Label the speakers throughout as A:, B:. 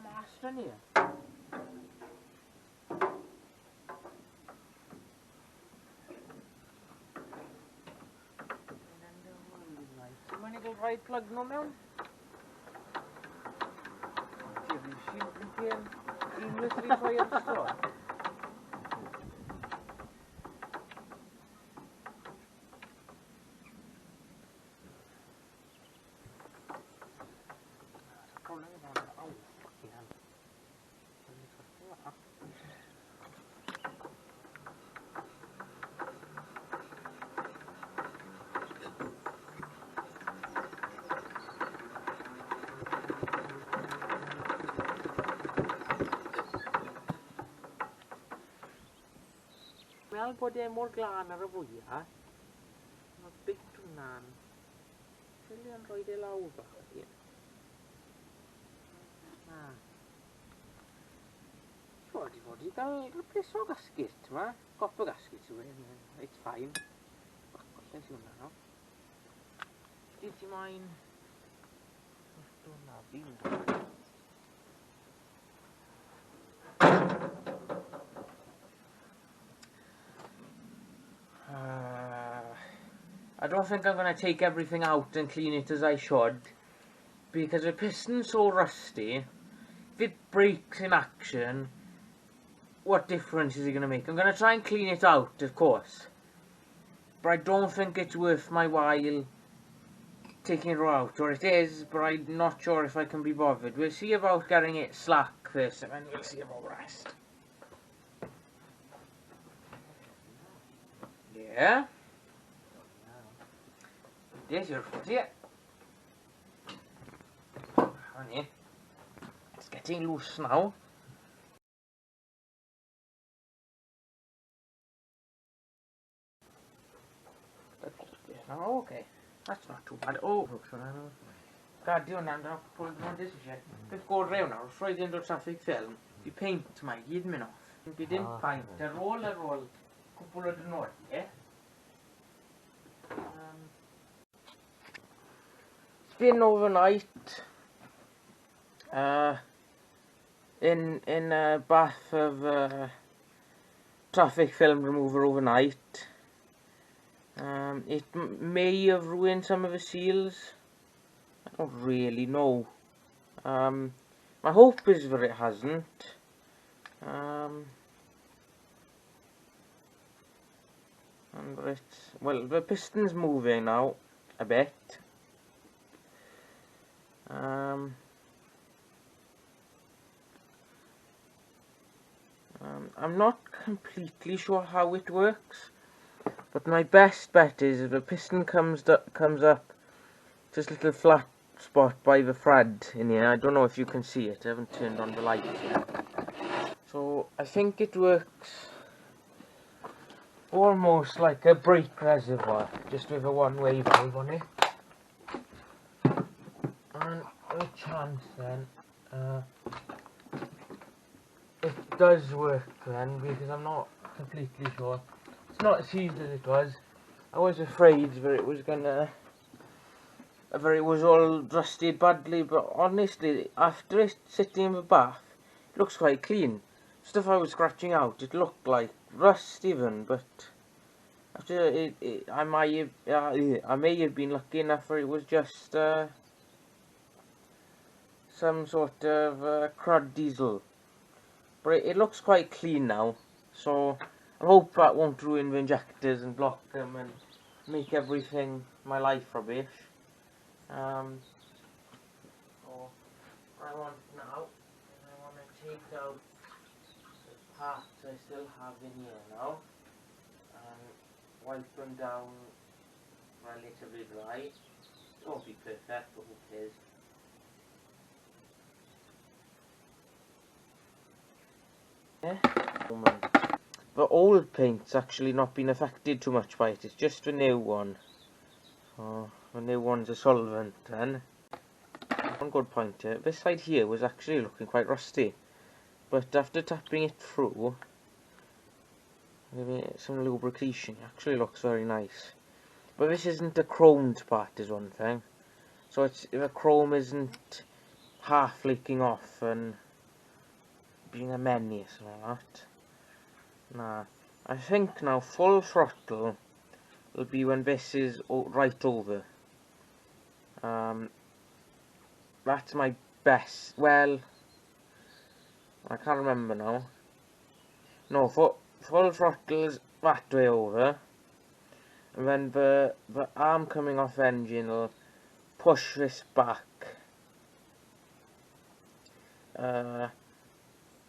A: master in here. Mae'n eich rhaid plug nhw mewn? Ti'n sy'n unwaith rhi rhoi ar ystod? Wel bod e mor glân ar y fwyaf, mae bit hwnna'n ffilio'n rhoi e lawr bach o hyn. Siwr i fod i gael replace o gasgit yma. Gop o gasgit yw e, it's fine. Golles i hwnna no. Dydd ti moyn... Hwna fi'n... I don't think I'm going to take everything out and clean it as I should, because the piston's so rusty. If it breaks in action, what difference is it going to make? I'm going to try and clean it out, of course, but I don't think it's worth my while taking it out. Or it is, but I'm not sure if I can be bothered. We'll see about getting it slack first, and then we'll see about the rest. Yeah. There's your footy. Honey, it's getting loose now. Okay, that's not too bad. Oh, God, you know, I'm pulling on this shit. Let's go round now. Straight into traffic film. The paint my gyd min off. We didn't paint. The roll. Couple of the north, yeah. It's been overnight. In a bath of traffic film remover overnight. It may have ruined some of the seals. I don't really know. My hope is that it hasn't. Well, the piston's moving now a bit. I'm not completely sure how it works, but my best bet is if the piston comes up just a little flat spot by the thread in here. I don't know if you can see it, I haven't turned on the lights yet. So I think it works almost like a brake reservoir, just with a one-way valve on it. And a chance then, it does work then, because I'm not completely sure. It's not as easy as it was. I was afraid that it was gonna, that it was all rusted badly, but honestly, after it sitting in the bath, it looks quite clean. Stuff I was scratching out, it looked like rust even, but after I may have been lucky enough where it was just some sort of crud diesel. But it looks quite clean now, so I hope that won't ruin the injectors and block them and make everything, my life, rubbish. So what I want now is I want to take out the parts I still have in here now and wipe them down relatively dry. It won't be perfect, but who cares? The old paint's actually not been affected too much by it, it's just the new one. So the new one's a solvent then. One good point here, this side here was actually looking quite rusty, but after tapping it through, giving it some lubrication, it actually looks very nice. But this isn't a chromed part is one thing, so the chrome isn't half leaking off and being a menace and all that. Nah, I think now full throttle will be when this is right over. That's my best. Well, I can't remember now. No, full throttle is that way over, and then the arm coming off engine will push this back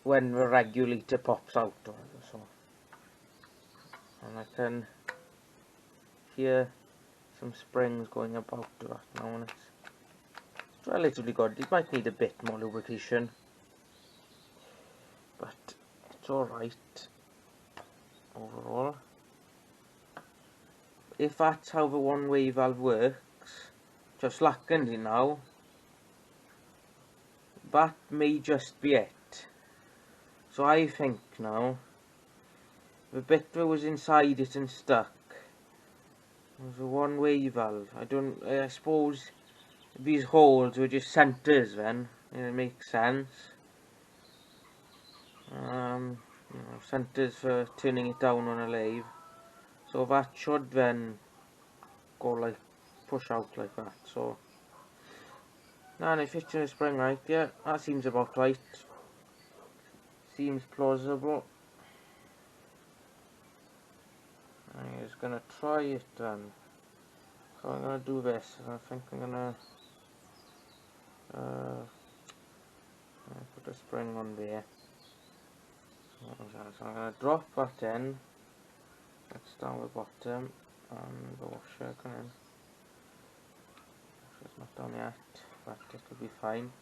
A: when the regulator pops out, or so. And I can hear some springs going about to that now, and it's relatively good. It might need a bit more lubrication, but it's alright overall. If that's how the one-way valve works, just slackened it now, that may just be it. So I think now, the bit that was inside it and stuck was a one-way valve. I suppose these holes were just centres then, it makes sense. Centres for turning it down on a lathe. So that should then go like, push out like that. So, and it fits in the spring right, yeah, that seems about right. Seems plausible. I'm just gonna try it then. So I'm gonna do this, and I think I'm gonna put a spring on there. So I'm gonna drop that in. Let's down the bottom, and the washer going in. Washer's not done yet, but it'll be fine.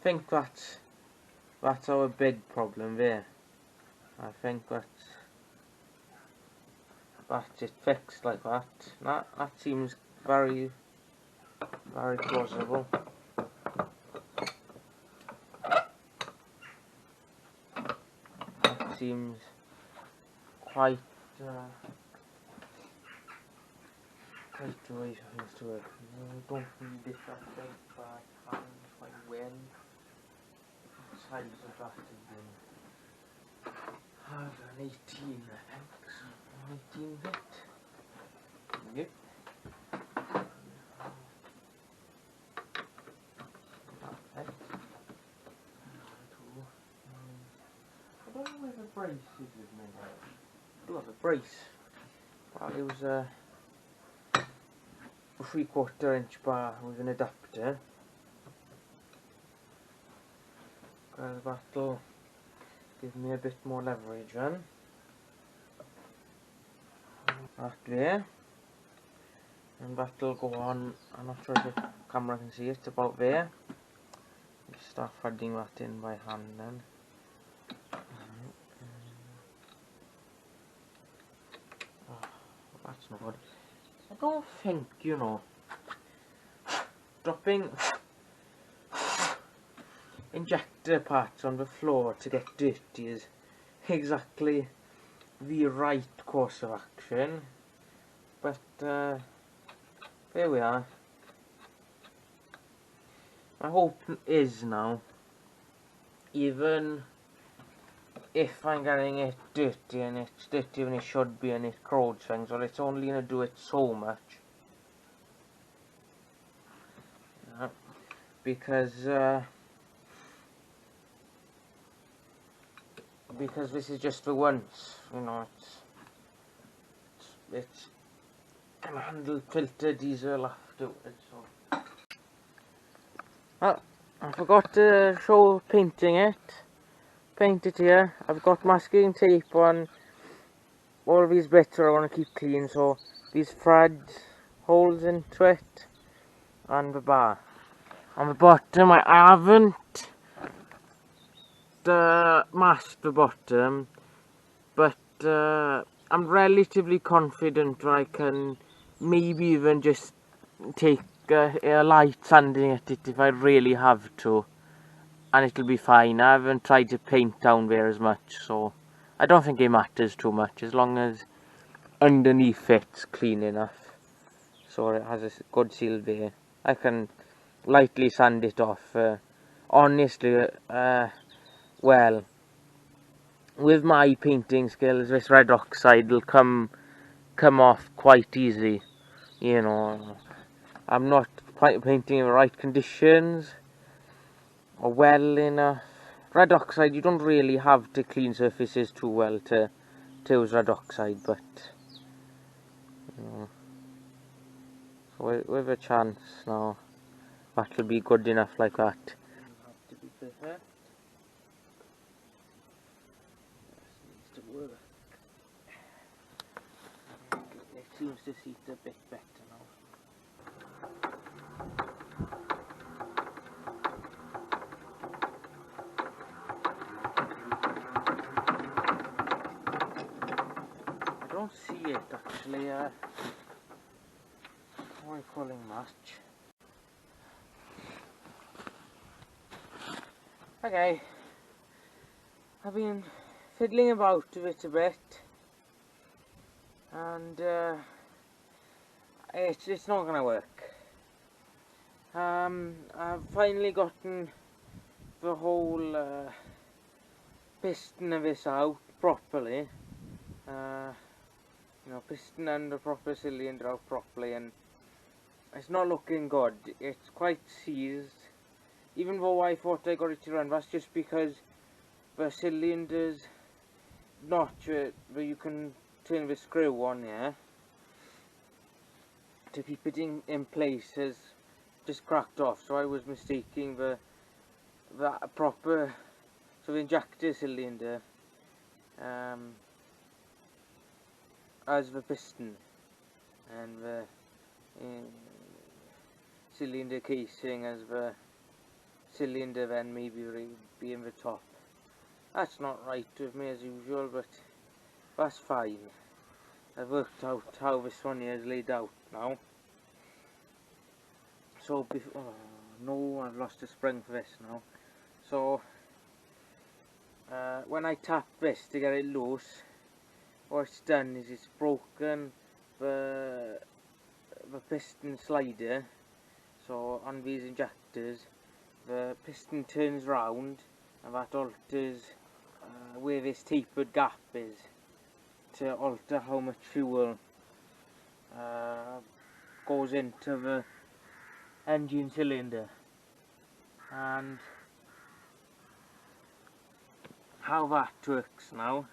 A: I think that's our big problem there. I think that's it fixed like that. That seems very, very plausible. That seems quite the way for things to work. I don't need it that way, but I can quite well. The size of that has been an 18, I think. So 18 bit. Yep. Okay. I don't know where the brace is with me. I do have a brace. Well, it was a 3/4 inch bar with an adapter. Because that'll give me a bit more leverage then. That there. And that'll go on, I'm not sure if the camera can see it, about there. Just start threading that in by hand then. Oh, that's not good. I don't think, dropping injector parts on the floor to get dirty is exactly the right course of action. But, there we are. My hope is now, even if I'm getting it dirty and it's dirtier than it should be and it corrodes things, well, it's only going to do it so much. Because this is just for once, it's can handle filter diesel afterwards. So. I forgot to show painting it. Paint it here. I've got masking tape on all these bits that I want to keep clean. So these threads, holes into it, and the bar. On the bottom, I haven't masked the bottom, but I'm relatively confident I can maybe even just take a light sanding at it if I really have to, and it'll be fine. I haven't tried to paint down there as much, so I don't think it matters too much as long as underneath it's clean enough so it has a good seal there. I can lightly sand it off. Honestly, well, with my painting skills, this red oxide will come off quite easy. You know, I'm not quite painting in the right conditions or well enough. Red oxide, you don't really have to clean surfaces too well to use red oxide, but you know, so with a chance now, that'll be good enough like that. Have to be perfect. This needs to work. It seems to seat a bit better now. I don't see it actually. What are you calling match? Okay, I've been fiddling about with it a bit, and it's not gonna work. I've finally gotten the whole piston of this out properly. You know, piston and the proper cylinder out properly, and it's not looking good. It's quite seized. Even though I thought I got it to run, that's just because the cylinder's notch where you can turn the screw on, yeah, to keep it in place has just cracked off. So I was mistaking the proper, so the injector cylinder as the piston, and the cylinder casing as the cylinder then maybe be in the top. That's not right with me as usual, but that's fine. I've worked out how this one here is laid out now. So before, oh no, I've lost the spring for this now. So when I tap this to get it loose, what it's done is it's broken the piston slider. So on these injectors, the piston turns round, and that alters where this tapered gap is, to alter how much fuel goes into the engine cylinder, and how that works now.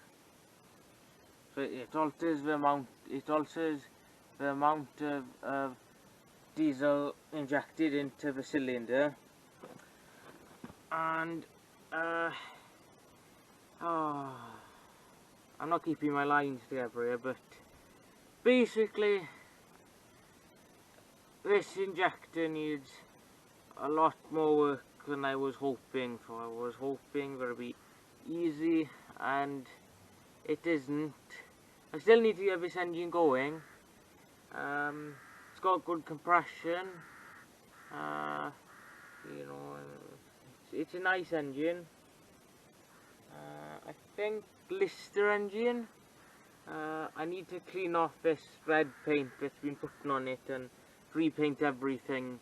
A: So it alters the amount of diesel injected into the cylinder, and I'm not keeping my lines together here, but basically this injector needs a lot more work than I was hoping for. I was hoping that it would be easy, and it isn't. I still need to get this engine going. It's got good compression. You know, it's a nice engine. I think Lister engine. I need to clean off this red paint that's been put on it and repaint everything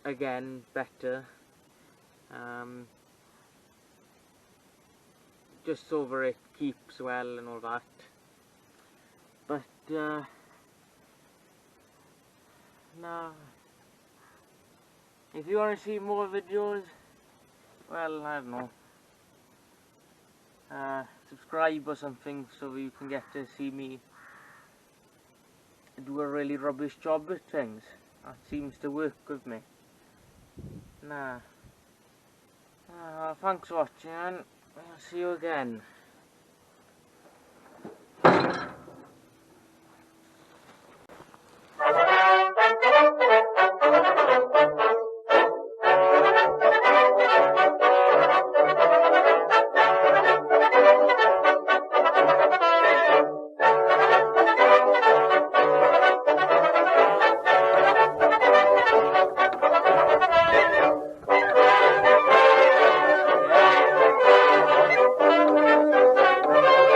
A: again better. Just so that it keeps well and all that. But no. If you want to see more videos, well, I don't know. Subscribe or something so you can get to see me do a really rubbish job with things. That seems to work with me. Nah. Thanks for watching, and I'll see you again.